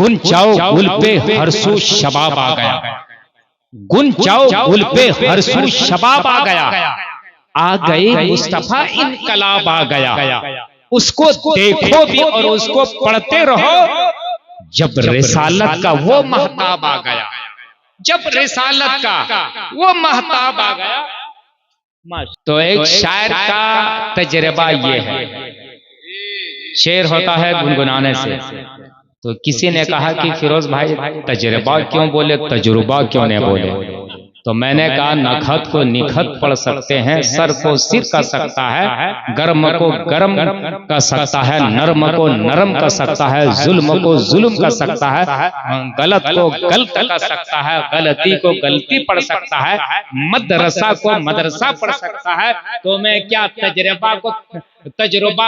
गुन जाओ गुल पे हरसू शबाब आ गया, गुन जाओ गुल पे हरसू शबाब आ गया, आ गए मुस्तफा इनकलाब आ गया। उसको देखो भी और उसको पढ़ते रहो, जब रिसालत का वो महताब आ गया, जब रिसालत का वो महताब आ गया। तो एक शायर का तजर्बा ये है, शेर होता है गुनगुनाने से। तो किसी ने कहा कि फिरोज भाई तजर्बा क्यों बोले, तजुर्बा क्यों नहीं बोले? तो मैंने कहा नखत को निखत पढ़ सकते हैं, सर को सिर कर सकता है, गर्म को गर्म कर सकता है, नरम को नरम कर सकता है, जुल्म को जुल्म कर सकता है, गलत को गलत कर सकता है, गलती को गलती पढ़ सकता है, मदरसा को मदरसा पढ़ सकता है। तो मैं क्या तजर्बा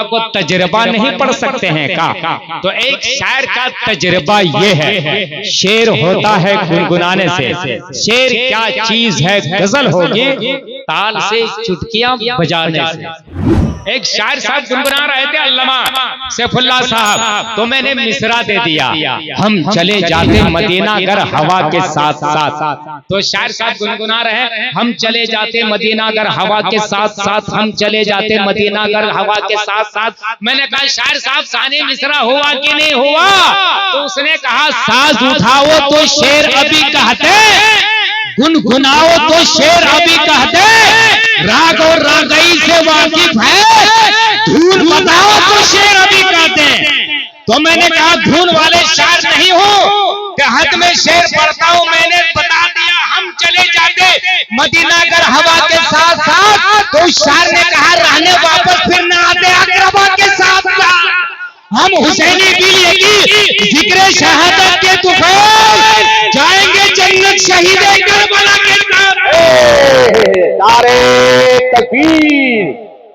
को तजर्बा नहीं पढ़ सकते हैं का? तो एक शायर का तजर्बा ये है, शेर होता है गुनगुनाने से। शेर क्या चीज है गजल होगी ताल से चुटकियां बजाने से। एक शायर साहब गुनगुना रहे थे, अल्लामा सैफुल्लाह साहब, तो मैंने मिसरा दे दिया, हम चले जाते मदीना घर हवा के साथ साथ। तो शायर साहब गुनगुना रहे, हम चले जाते मदीना घर हवा के साथ साथ, हम चले जाते मदीना घर हवा के साथ साथ। मैंने कहा शायर साहब सानी मिसरा हुआ कि नहीं हुआ? तो उसने कहा साज उठाओ तो शेर अभी कहते, गुनगुनाओ तो शेर अभी कहते, राग और रागई से वाकिफ है, धून बताओ तो शेर अभी कहते। तो मैंने कहा धून वाले शायर नहीं हो, कहत में शेर पढ़ता हूं, मैंने बता दिया हम चले जाते मदीना घर हवा के साथ साथ। तो शायर ने कहा रहने वापस फिर न आते अकरबा के साथ साथ, हम हुसैनी दिल की जिक्र शहादत के तुफैल, जाएंगे जन्नत शहीदे करबला के साथ। नारे तकबीर,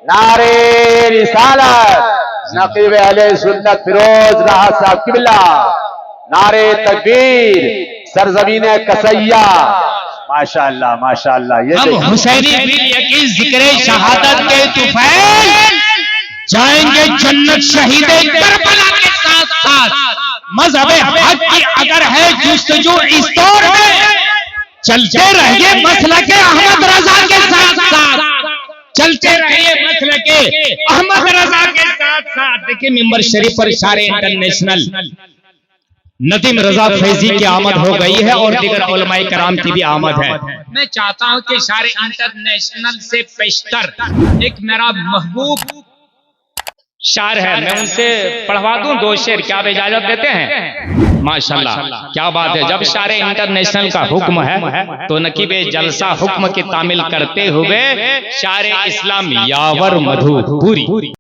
नारे रिसालत, नकीब अहले सुन्नत फिरोज राहत साहब किबला, नारे तकबीर, सरजमीने कसैया। माशाअल्लाह माशाअल्लाह। ये हम हुसैनी दिल की जिक्र शहादत के तुफैल, जाएंगे जन्नत शहीदे करबला के साथ साथ। मज़हब हक की अगर है जुस्तजू इस दौर में, चलते रहिए मसलके अहमद रजा के साथ साथ, चलते रहिए मसलके अहमद रजा के साथ साथ। देखिए मिंबर शरीफ पर शारे इंटरनेशनल नदीम रजा फैजी की आमद हो गई है और दीगर उलमाए कराम की भी आमद है। मैं चाहता हूं कि शारे इंटरनेशनल से पेशतर एक मेरा महबूब शायर है, मैं उनसे पढ़वा दूं दो शेर, क्या आप इजाजत देते हैं? माशाल्लाह क्या बात है। जब शायर इंटरनेशनल का हुक्म है तो नकीबे जलसा हुक्म की तामील करते हुए शायर इस्लाम यावर मधुपुरी